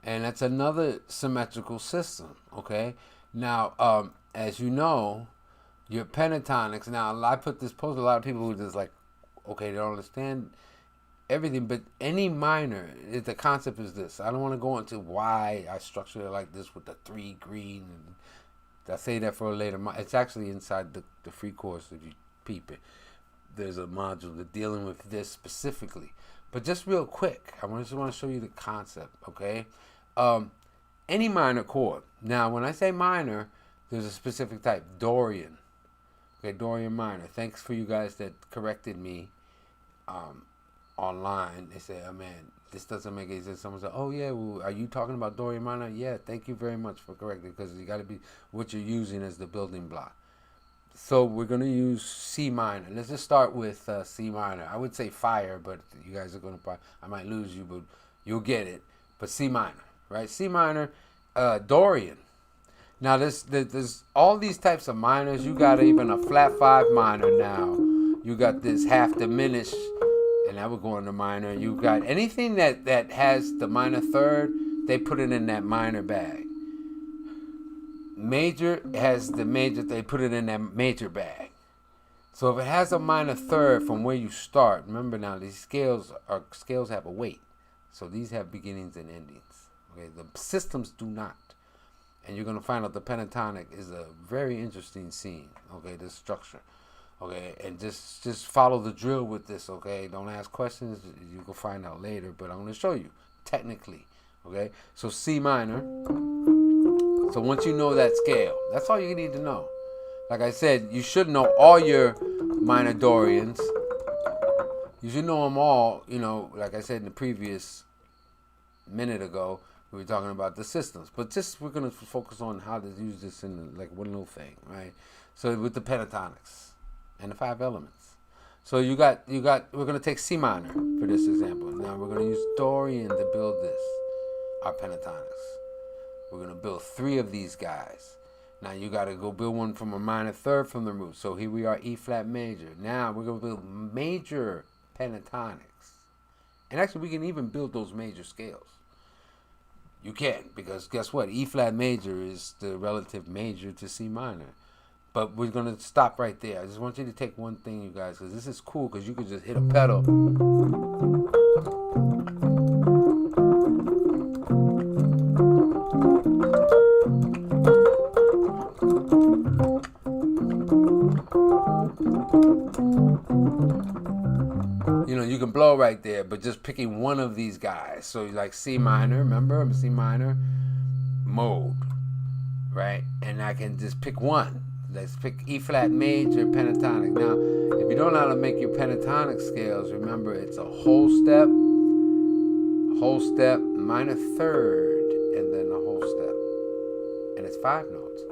And that's another symmetrical system. Okay? Now, as you know, your pentatonics. Now, I put this post, a lot of people who just like, okay, they don't understand everything, but any minor, the concept is this. I don't want to go into why I structured it like this with the 3 green. And I'll say that for a later. It's actually inside the free course if you peep it. There's a module that's dealing with this specifically. But just real quick, I just want to show you the concept, okay? Any minor chord. Now, when I say minor, there's a specific type, Dorian. Okay, Dorian minor. Thanks for you guys that corrected me online. They say, oh man, this doesn't make any sense. Someone said, "Oh yeah, well, are you talking about Dorian minor?" Yeah, thank you very much for correcting, because you got to be what you're using as the building block. So we're gonna use C minor. Let's just start with C minor. I would say fire, but you guys are gonna probably, I might lose you, but you'll get it. But C minor, right? C minor, Dorian. Now there's all these types of minors. You got even a flat 5 minor now. You got this half diminished, and that would go into minor. You got anything that has the minor third, they put it in that minor bag. Major has the major, they put it in that major bag. So if it has a minor third from where you start, remember now these scales have a weight. So these have beginnings and endings. Okay, the systems do not. And you're gonna find out the pentatonic is a very interesting scene. Okay, this structure. Okay, and just follow the drill with this. Okay, don't ask questions. You can find out later, but I'm gonna show you technically. Okay, so C minor. So once you know that scale, that's all you need to know. Like I said, you should know all your minor Dorians. You should know them all. You know, like I said in the previous minute ago, we were talking about the systems, but just we're gonna focus on how to use this in like one little thing, right? So with the pentatonics and the 5 elements. So you got. We're gonna take C minor for this example. Now we're gonna use Dorian to build this, our pentatonics. We're gonna build 3 of these guys. Now you gotta go build one from a minor third from the root. So here we are, E flat major. Now we're gonna build major pentatonics, and actually we can even build those major scales. You can, because guess what? E flat major is the relative major to C minor. But we're going to stop right there. I just want you to take one thing, you guys, because this is cool, because you can just hit a pedal. You know, you can blow right there, but just picking one of these guys. So like C minor, remember? C minor mode, right? And I can just pick one. Let's pick E flat major pentatonic. Now, if you don't know how to make your pentatonic scales, remember it's a whole step, minor third, and then a whole step. And it's 5 notes.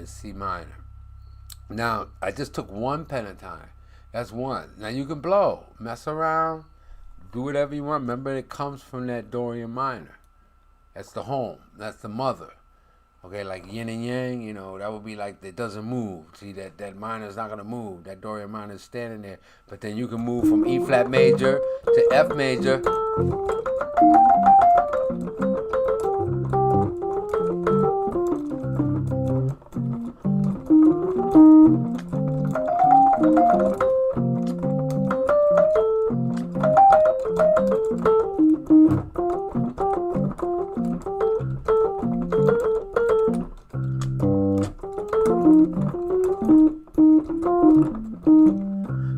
C minor. Now, I just took one pentatonic. That's one. Now you can blow, mess around, do whatever you want. Remember, it comes from that Dorian minor. That's the home. That's the mother. Okay, like yin and yang, you know, that would be like it doesn't move. See, that minor is not going to move. That Dorian minor is standing there. But then you can move from E flat major to F major.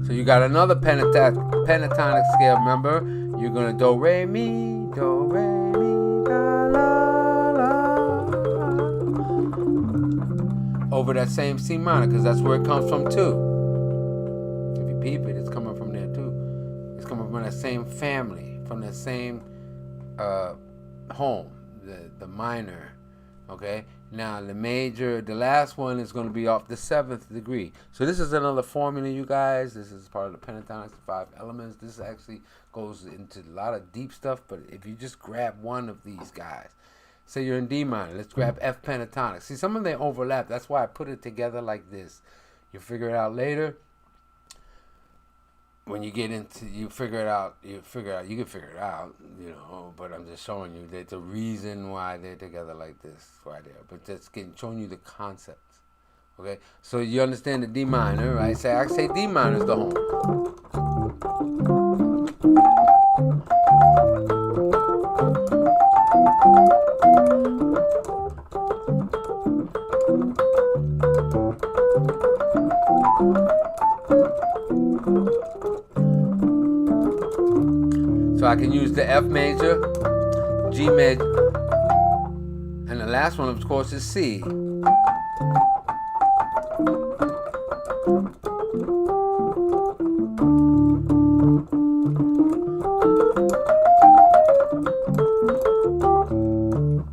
So you got another pentatonic scale, remember? You're going to do, re, mi, da, la, la. Over that same C minor, because that's where it comes from too. If you peep it, it's coming from there too. It's coming from that same family, from that same home, the minor. Okay, now the major, the last one is going to be off the 7th degree. So this is another formula, you guys. This is part of the pentatonics, the 5 elements. This actually goes into a lot of deep stuff, but if you just grab one of these guys, say you're in D minor, let's grab F pentatonic. See, some of them overlap. That's why I put it together like this. You figure it out later. When you get into, you can figure it out, you know, but I'm just showing you that the reason why they're together like this, why they're, but just showing you the concepts, okay? So you understand the D minor, right? I say D minor is the home. So I can use the F major, G major, and the last one, of course, is C.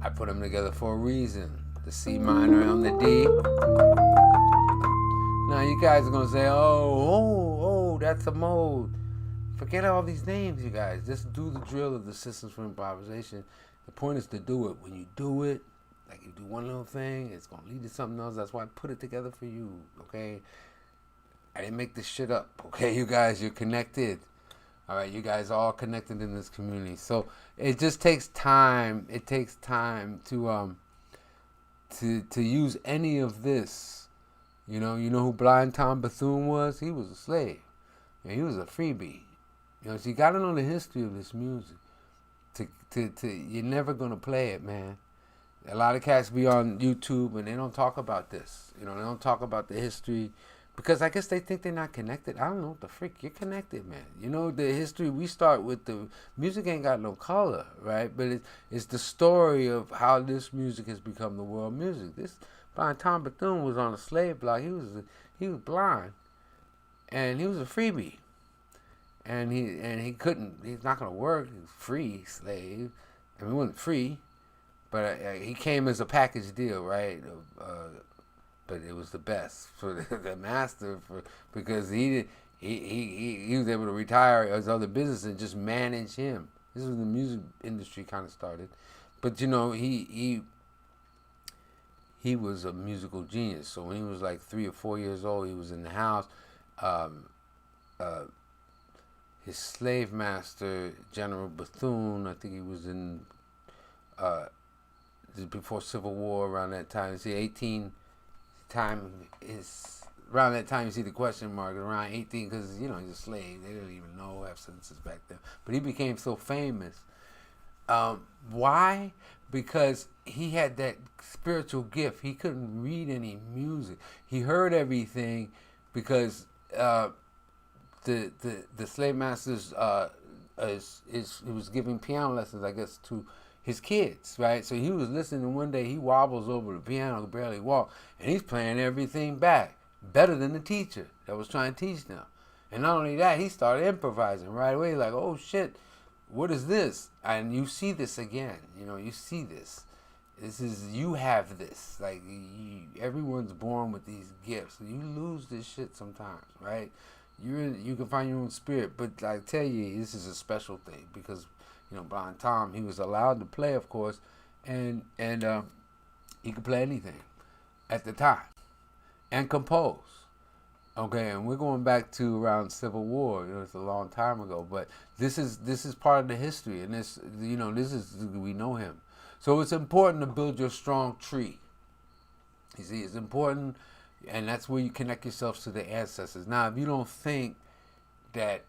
I put them together for a reason. The C minor on the D. Now you guys are gonna say, oh, that's a mode. Forget all these names, you guys. Just do the drill of the systems for improvisation. The point is to do it. When you do it, like you do one little thing, it's gonna lead to something else. That's why I put it together for you. Okay, I didn't make this shit up. Okay, you guys, you're connected. All right, you guys are all connected in this community. So it just takes time. It takes time to use any of this. You know who Blind Tom Bethune was? He was a slave. And he was a freebie. So you gotta know the history of this music. You're never gonna play it, man. A lot of cats be on YouTube and they don't talk about this. They don't talk about the history because I guess they think they're not connected. I don't know what the freak. You're connected, man. The history. We start with the music ain't got no color, right? But it's the story of how this music has become the world music. This Blind Tom Bethune was on a slave block. He was blind, and he was a freebie. And he couldn't. He's not gonna work. He's free slave. I mean, he wasn't free, but he came as a package deal, right? But it was the best for the master because he was able to retire his other business and just manage him. This is when the music industry kind of started. But he was a musical genius. So when he was like 3 or 4 years old, he was in the house. His slave master, General Bethune, I think he was in before Civil War around that time. See, 18 time is around that time. You see the question mark around 18 because he's a slave. They didn't even know have census back then. But he became so famous. Why? Because he had that spiritual gift. He couldn't read any music. He heard everything because the slave masters he was giving piano lessons, I guess, to his kids, right? So he was listening, and one day he wobbles over the piano, could barely walk, and he's playing everything back better than the teacher that was trying to teach them. And not only that, he started improvising right away, like, oh shit, what is this? And you see this again, you see this. You have this. Like, everyone's born with these gifts. You lose this shit sometimes, right? You can find your own spirit, but I tell you, this is a special thing because Blind Tom, he was allowed to play, of course, and he could play anything at the time and compose. Okay, and we're going back to around Civil War. It's a long time ago, but this is part of the history, and this we know him. So it's important to build your strong tree. You see, it's important. And that's where you connect yourselves to the ancestors. Now, if you don't think that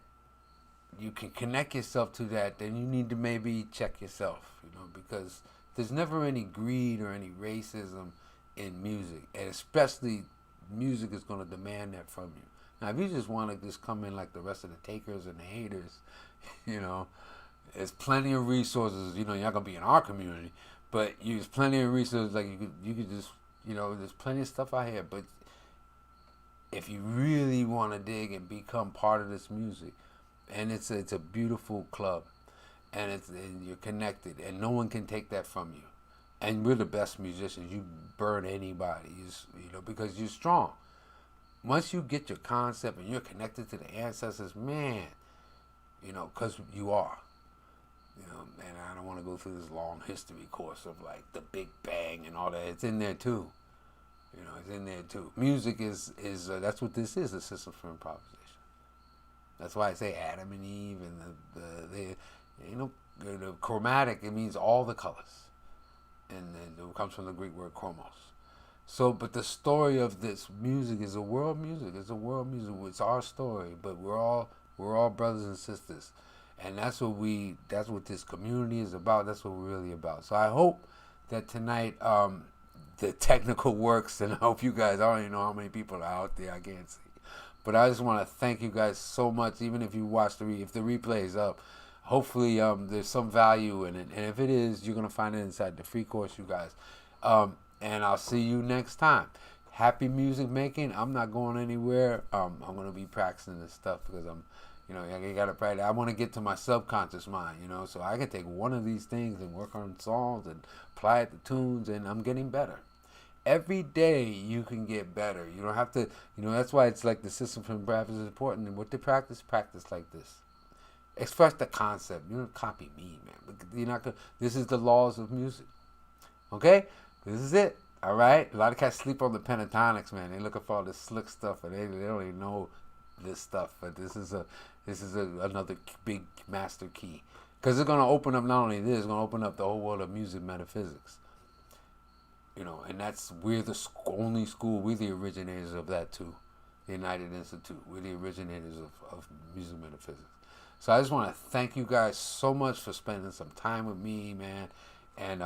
you can connect yourself to that, then you need to maybe check yourself, because there's never any greed or any racism in music. And especially music is going to demand that from you. Now, if you just want to just come in like the rest of the takers and the haters, there's plenty of resources. You're not going to be in our community, but there's plenty of resources. Like you could just, there's plenty of stuff out here. But if you really want to dig and become part of this music, and it's a beautiful club, and you're connected, and no one can take that from you, and we're the best musicians. You burn anybody, because you're strong. Once you get your concept and you're connected to the ancestors, man, because you are, and I don't want to go through this long history course of like the Big Bang and all that. It's in there too. It's in there too. Music is that's what this is, a system for improvisation. That's why I say Adam and Eve and the chromatic. It means all the colors, and it comes from the Greek word chromos. So, but the story of this music is a world music. It's a world music. It's our story, but we're all brothers and sisters, And that's what this community is about. That's what we're really about. So I hope that tonight the technical works, and I hope you guys, I don't even know how many people are out there, I can't see. But I just want to thank you guys so much. Even if you watch if the replay is up, hopefully there's some value in it. And if it is, you're going to find it inside the free course, you guys. And I'll see you next time. Happy music making. I'm not going anywhere. I'm going to be practicing this stuff because I got to practice. I want to get to my subconscious mind, so I can take one of these things and work on songs and apply it to tunes, and I'm getting better. Every day you can get better. You don't have to, that's why it's like the system from practice is important. And what they practice like this. Express the concept. You don't copy me, man. You're not gonna, this is the laws of music. Okay? This is it. All right? A lot of cats sleep on the pentatonics, man. They're looking for all this slick stuff, and they don't even know this stuff. But this is another big master key. Because it's going to open up not only this, it's going to open up the whole world of music metaphysics. And we're the only school, we're the originators of that too. The United Institute. We're the originators of music metaphysics. So I just want to thank you guys so much for spending some time with me, man. And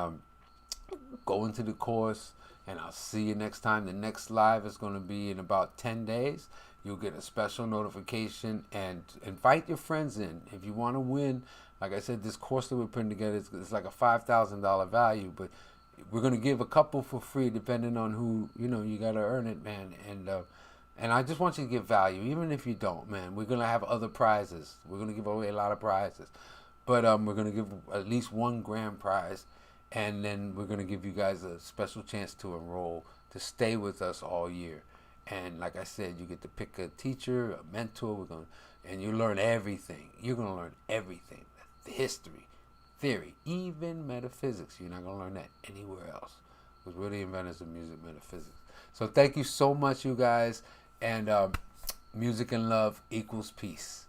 go into the course, and I'll see you next time. The next live is going to be in about 10 days. You'll get a special notification, and invite your friends in. If you want to win, like I said, this course that we're putting together is like a $5,000 value, but we're going to give a couple for free depending on who, you got to earn it, man. And I just want you to get value, even if you don't, man. We're going to have other prizes. We're going to give away a lot of prizes. But we're going to give at least one grand prize. And then we're going to give you guys a special chance to enroll, to stay with us all year. And like I said, you get to pick a teacher, a mentor. And you learn everything. You're going to learn everything. The history, theory, even metaphysics. You're not going to learn that anywhere else. Because we're the inventors of music metaphysics. So thank you so much, you guys. And music and love equals peace.